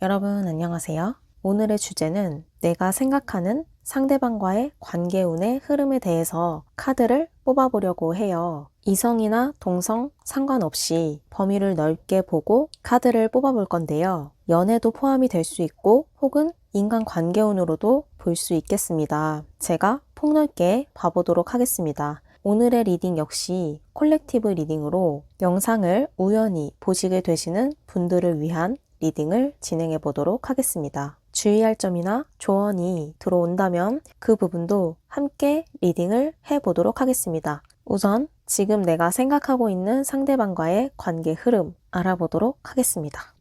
여러분 안녕하세요. 오늘의 주제는 내가 생각하는 상대방과의 관계운의 흐름에 대해서 카드를 뽑아보려고 해요. 이성이나 동성 상관없이 범위를 넓게 보고 카드를 뽑아볼 건데요. 연애도 포함이 될 수 있고 혹은 인간 관계운으로도 볼 수 있겠습니다. 제가 폭넓게 봐보도록 하겠습니다. 오늘의 리딩 역시 콜렉티브 리딩으로 영상을 우연히 보시게 되시는 분들을 위한 리딩을 진행해 보도록 하겠습니다. 주의할 점이나 조언이 들어온다면 그 부분도 함께 리딩을 해 보도록 하겠습니다. 우선 지금 내가 생각하고 있는 상대방과의 관계 흐름 알아보도록 하겠습니다.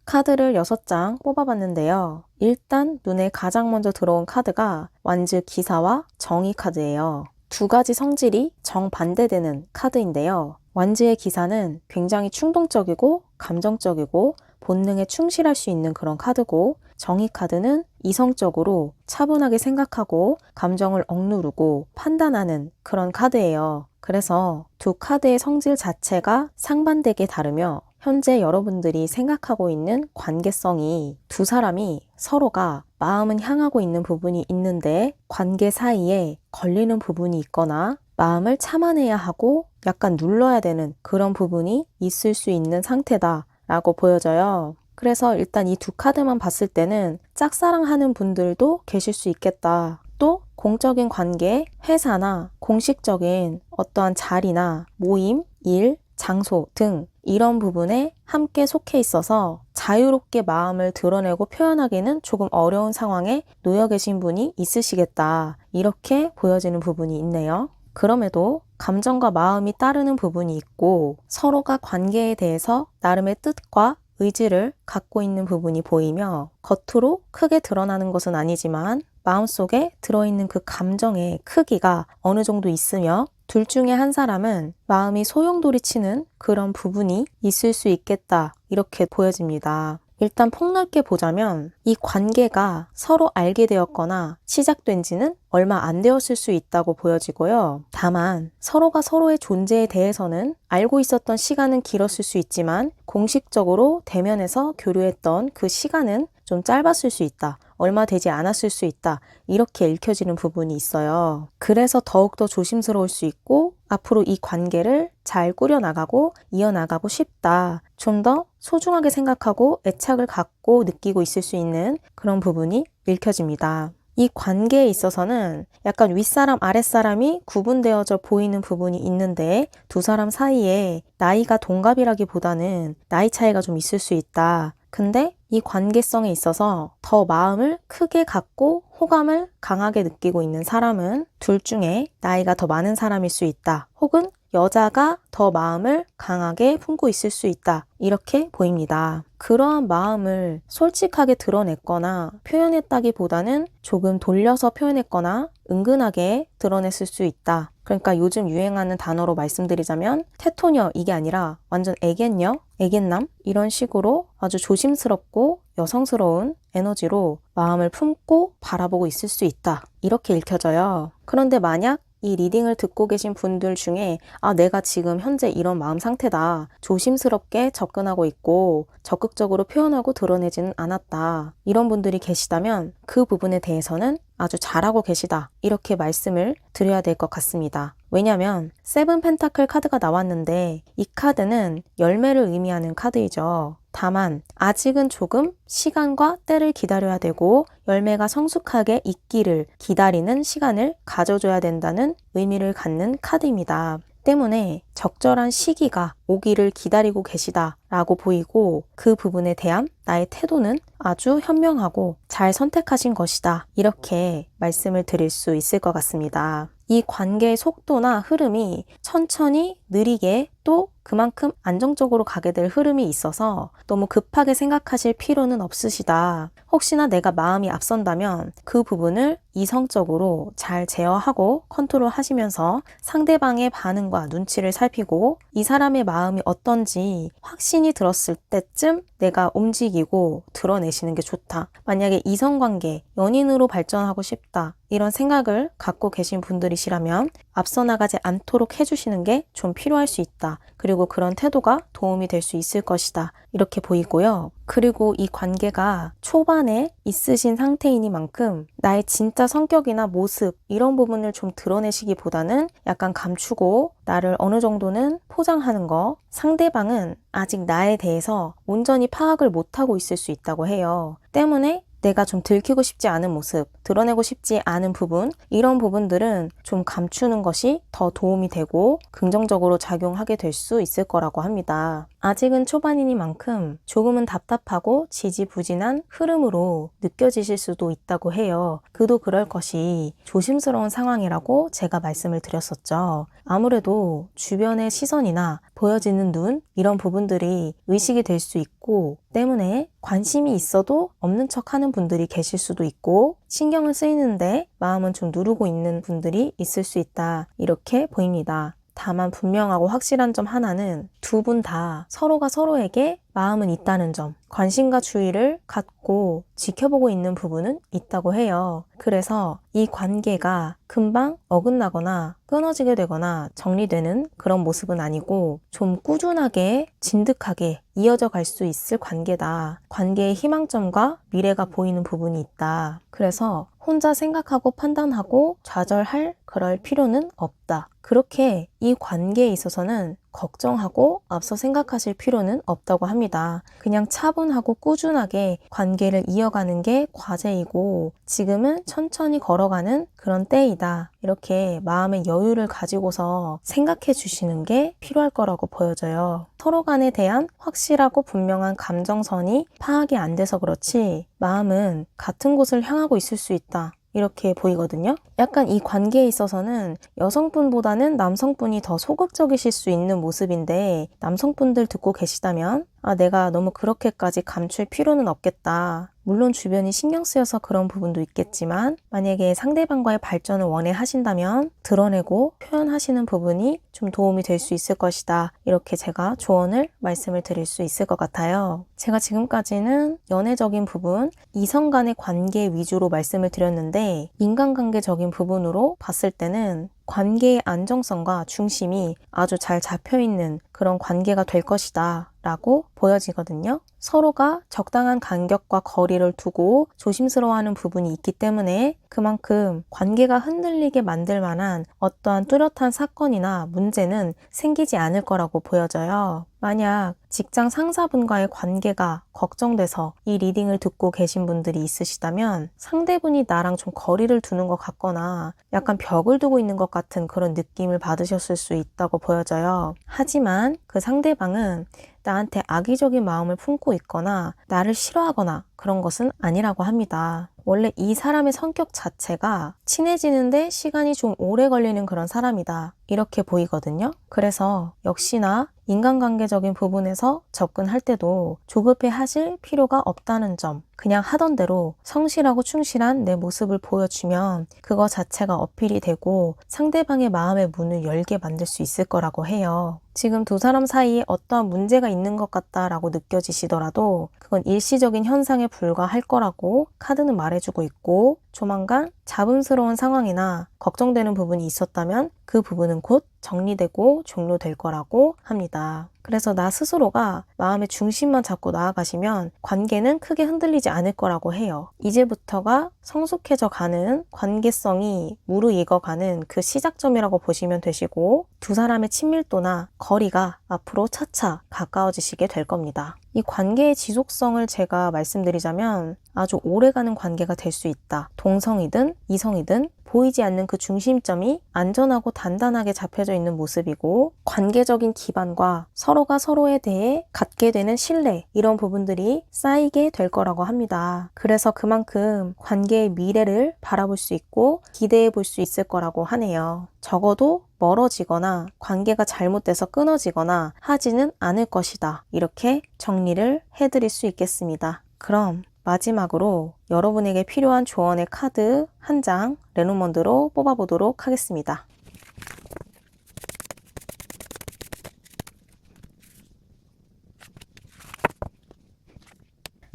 카드를 6장 뽑아봤는데요. 일단 눈에 가장 먼저 들어온 카드가 완즈 기사와 정의 카드예요. 두 가지 성질이 정반대되는 카드인데요. 완즈의 기사는 굉장히 충동적이고 감정적이고 본능에 충실할 수 있는 그런 카드고, 정의 카드는 이성적으로 차분하게 생각하고 감정을 억누르고 판단하는 그런 카드예요. 그래서 두 카드의 성질 자체가 상반되게 다르며 현재 여러분들이 생각하고 있는 관계성이 두 사람이 서로가 마음은 향하고 있는 부분이 있는데 관계 사이에 걸리는 부분이 있거나 마음을 참아내야 하고 약간 눌러야 되는 그런 부분이 있을 수 있는 상태다라고 보여져요. 그래서 일단 이 두 카드만 봤을 때는 짝사랑하는 분들도 계실 수 있겠다. 또 공적인 관계, 회사나 공식적인 어떠한 자리나 모임, 일, 장소 등 이런 부분에 함께 속해 있어서 자유롭게 마음을 드러내고 표현하기는 조금 어려운 상황에 놓여 계신 분이 있으시겠다. 이렇게 보여지는 부분이 있네요. 그럼에도 감정과 마음이 따르는 부분이 있고 서로가 관계에 대해서 나름의 뜻과 의지를 갖고 있는 부분이 보이며 겉으로 크게 드러나는 것은 아니지만 마음속에 들어있는 그 감정의 크기가 어느 정도 있으며 둘 중에 한 사람은 마음이 소용돌이치는 그런 부분이 있을 수 있겠다. 이렇게 보여집니다. 일단 폭넓게 보자면 이 관계가 서로 알게 되었거나 시작된 지는 얼마 안 되었을 수 있다고 보여지고요. 다만 서로가 서로의 존재에 대해서는 알고 있었던 시간은 길었을 수 있지만 공식적으로 대면에서 교류했던 그 시간은 좀 짧았을 수 있다. 얼마 되지 않았을 수 있다. 이렇게 읽혀지는 부분이 있어요. 그래서 더욱더 조심스러울 수 있고 앞으로 이 관계를 잘 꾸려나가고 이어나가고 싶다. 좀 더 소중하게 생각하고 애착을 갖고 느끼고 있을 수 있는 그런 부분이 읽혀집니다. 이 관계에 있어서는 약간 윗사람 아랫사람이 구분되어져 보이는 부분이 있는데 두 사람 사이에 나이가 동갑이라기보다는 나이 차이가 좀 있을 수 있다. 근데 이 관계성에 있어서 더 마음을 크게 갖고 호감을 강하게 느끼고 있는 사람은 둘 중에 나이가 더 많은 사람일 수 있다. 혹은 여자가 더 마음을 강하게 품고 있을 수 있다. 이렇게 보입니다. 그러한 마음을 솔직하게 드러냈거나 표현했다기보다는 조금 돌려서 표현했거나 은근하게 드러냈을 수 있다. 그러니까 요즘 유행하는 단어로 말씀드리자면 테토녀 이게 아니라 완전 애견녀, 애견남 이런 식으로 아주 조심스럽고 여성스러운 에너지로 마음을 품고 바라보고 있을 수 있다. 이렇게 읽혀져요. 그런데 만약 이 리딩을 듣고 계신 분들 중에 내가 지금 현재 이런 마음 상태다. 조심스럽게 접근하고 있고 적극적으로 표현하고 드러내지는 않았다. 이런 분들이 계시다면 그 부분에 대해서는 아주 잘하고 계시다. 이렇게 말씀을 드려야 될 것 같습니다. 왜냐면 세븐 펜타클 카드가 나왔는데 이 카드는 열매를 의미하는 카드이죠. 다만 아직은 조금 시간과 때를 기다려야 되고 열매가 성숙하게 익기를 기다리는 시간을 가져줘야 된다는 의미를 갖는 카드입니다. 때문에 적절한 시기가 오기를 기다리고 계시다라고 보이고 그 부분에 대한 나의 태도는 아주 현명하고 잘 선택하신 것이다. 이렇게 말씀을 드릴 수 있을 것 같습니다. 이 관계의 속도나 흐름이 천천히 느리게 또 그만큼 안정적으로 가게 될 흐름이 있어서 너무 급하게 생각하실 필요는 없으시다. 혹시나 내가 마음이 앞선다면 그 부분을 이성적으로 잘 제어하고 컨트롤 하시면서 상대방의 반응과 눈치를 살피고 이 사람의 마음이 어떤지 확신이 들었을 때쯤 내가 움직이고 드러내시는 게 좋다. 만약에 이성관계, 연인으로 발전하고 싶다. 이런 생각을 갖고 계신 분들이시라면 앞서 나가지 않도록 해주시는 게 좀 필요할 수 있다. 그리고 그런 태도가 도움이 될 수 있을 것이다. 이렇게 보이고요. 그리고 이 관계가 초반에 있으신 상태이니만큼 나의 진짜 성격이나 모습 이런 부분을 좀 드러내시기보다는 약간 감추고 나를 어느 정도는 포장하는 거, 상대방은 아직 나에 대해서 온전히 파악을 못하고 있을 수 있다고 해요. 때문에 내가 좀 들키고 싶지 않은 모습, 드러내고 싶지 않은 부분, 이런 부분들은 좀 감추는 것이 더 도움이 되고 긍정적으로 작용하게 될 수 있을 거라고 합니다. 아직은 초반이니만큼 조금은 답답하고 지지부진한 흐름으로 느껴지실 수도 있다고 해요. 그도 그럴 것이 조심스러운 상황이라고 제가 말씀을 드렸었죠. 아무래도 주변의 시선이나 보여지는 눈 이런 부분들이 의식이 될 수 있고 때문에 관심이 있어도 없는 척 하는 분들이 계실 수도 있고 신경을 쓰이는데 마음은 좀 누르고 있는 분들이 있을 수 있다. 이렇게 보입니다. 다만 분명하고 확실한 점 하나는 두 분 다 서로가 서로에게 마음은 있다는 점, 관심과 주의를 갖고 지켜보고 있는 부분은 있다고 해요. 그래서 이 관계가 금방 어긋나거나 끊어지게 되거나 정리되는 그런 모습은 아니고 좀 꾸준하게 진득하게 이어져 갈 수 있을 관계다. 관계의 희망점과 미래가 보이는 부분이 있다. 그래서 혼자 생각하고 판단하고 좌절할 그럴 필요는 없다. 그렇게 이 관계에 있어서는 걱정하고 앞서 생각하실 필요는 없다고 합니다. 그냥 차분하고 꾸준하게 관계를 이어가는 게 과제이고 지금은 천천히 걸어가는 그런 때이다. 이렇게 마음의 여유를 가지고서 생각해 주시는 게 필요할 거라고 보여져요. 서로 간에 대한 확실하고 분명한 감정선이 파악이 안 돼서 그렇지 마음은 같은 곳을 향하고 있을 수 있다. 이렇게 보이거든요. 약간 이 관계에 있어서는 여성분보다는 남성분이 더 소극적이실 수 있는 모습인데 남성분들 듣고 계시다면 내가 너무 그렇게까지 감출 필요는 없겠다. 물론 주변이 신경 쓰여서 그런 부분도 있겠지만 만약에 상대방과의 발전을 원해 하신다면 드러내고 표현하시는 부분이 좀 도움이 될 수 있을 것이다. 이렇게 제가 조언을 말씀을 드릴 수 있을 것 같아요. 제가 지금까지는 연애적인 부분, 이성 간의 관계 위주로 말씀을 드렸는데 인간관계적인 부분으로 봤을 때는 관계의 안정성과 중심이 아주 잘 잡혀있는 그런 관계가 될 것이다 라고 보여지거든요. 서로가 적당한 간격과 거리를 두고 조심스러워하는 부분이 있기 때문에 그만큼 관계가 흔들리게 만들 만한 어떠한 뚜렷한 사건이나 문제는 생기지 않을 거라고 보여져요. 만약 직장 상사분과의 관계가 걱정돼서 이 리딩을 듣고 계신 분들이 있으시다면 상대분이 나랑 좀 거리를 두는 것 같거나 약간 벽을 두고 있는 것 같은 그런 느낌을 받으셨을 수 있다고 보여져요. 하지만 그 상대방은 나한테 악의적인 마음을 품고 있거나 나를 싫어하거나 그런 것은 아니라고 합니다. 원래 이 사람의 성격 자체가 친해지는데 시간이 좀 오래 걸리는 그런 사람이다. 이렇게 보이거든요. 그래서 역시나 인간관계적인 부분에서 접근할 때도 조급해 하실 필요가 없다는 점. 그냥 하던 대로 성실하고 충실한 내 모습을 보여주면 그거 자체가 어필이 되고 상대방의 마음의 문을 열게 만들 수 있을 거라고 해요. 지금 두 사람 사이에 어떠한 문제가 있는 것 같다라고 느껴지시더라도 그건 일시적인 현상에 불과할 거라고 카드는 말해주고 있고 조만간 잡음스러운 상황이나 걱정되는 부분이 있었다면 그 부분은 곧 정리되고 종료될 거라고 합니다. 그래서 나 스스로가 마음의 중심만 잡고 나아가시면 관계는 크게 흔들리지 않을 거라고 해요. 이제부터가 성숙해져 가는 관계성이 무르익어가는 그 시작점이라고 보시면 되시고 두 사람의 친밀도나 거리가 앞으로 차차 가까워지시게 될 겁니다. 이 관계의 지속성을 제가 말씀드리자면 아주 오래가는 관계가 될 수 있다. 동성이든 이성이든 보이지 않는 그 중심점이 안전하고 단단하게 잡혀져 있는 모습이고 관계적인 기반과 서로가 서로에 대해 갖게 되는 신뢰 이런 부분들이 쌓이게 될 거라고 합니다. 그래서 그만큼 관계의 미래를 바라볼 수 있고 기대해 볼 수 있을 거라고 하네요. 적어도 멀어지거나 관계가 잘못돼서 끊어지거나 하지는 않을 것이다. 이렇게 정리를 해드릴 수 있겠습니다. 그럼 마지막으로 여러분에게 필요한 조언의 카드 한 장 레노먼드로 뽑아보도록 하겠습니다.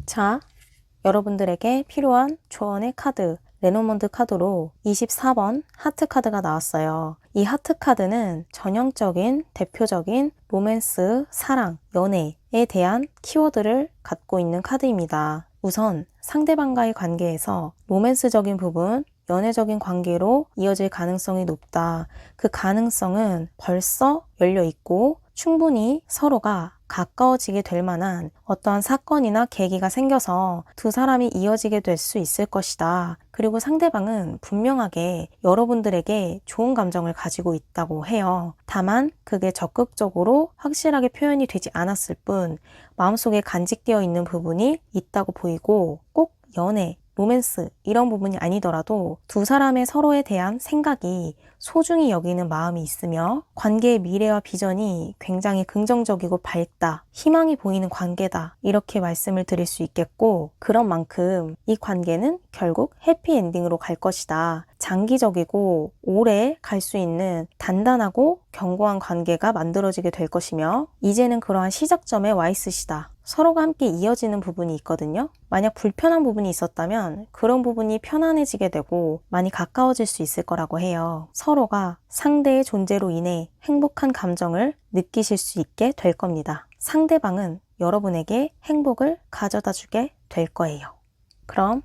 자, 여러분들에게 필요한 조언의 카드 레노먼드 카드로 24번 하트 카드가 나왔어요. 이 하트 카드는 전형적인 대표적인 로맨스, 사랑, 연애에 대한 키워드를 갖고 있는 카드입니다. 우선 상대방과의 관계에서 로맨스적인 부분, 연애적인 관계로 이어질 가능성이 높다. 그 가능성은 벌써 열려 있고 충분히 서로가 가까워지게 될 만한 어떠한 사건이나 계기가 생겨서 두 사람이 이어지게 될 수 있을 것이다. 그리고 상대방은 분명하게 여러분들에게 좋은 감정을 가지고 있다고 해요. 다만 그게 적극적으로 확실하게 표현이 되지 않았을 뿐 마음속에 간직되어 있는 부분이 있다고 보이고 꼭 연애, 로맨스 이런 부분이 아니더라도 두 사람의 서로에 대한 생각이 소중히 여기는 마음이 있으며 관계의 미래와 비전이 굉장히 긍정적이고 밝다, 희망이 보이는 관계다 이렇게 말씀을 드릴 수 있겠고 그런 만큼 이 관계는 결국 해피엔딩으로 갈 것이다. 장기적이고 오래 갈 수 있는 단단하고 견고한 관계가 만들어지게 될 것이며 이제는 그러한 시작점에 와 있으시다. 서로가 함께 이어지는 부분이 있거든요. 만약 불편한 부분이 있었다면 그런 부분이 편안해지게 되고 많이 가까워질 수 있을 거라고 해요. 서로가 상대의 존재로 인해 행복한 감정을 느끼실 수 있게 될 겁니다. 상대방은 여러분에게 행복을 가져다 주게 될 거예요. 그럼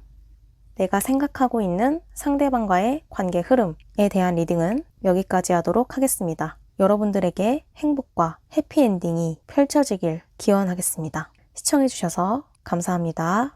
내가 생각하고 있는 상대방과의 관계 흐름에 대한 리딩은 여기까지 하도록 하겠습니다. 여러분들에게 행복과 해피엔딩이 펼쳐지길 기원하겠습니다. 시청해주셔서 감사합니다.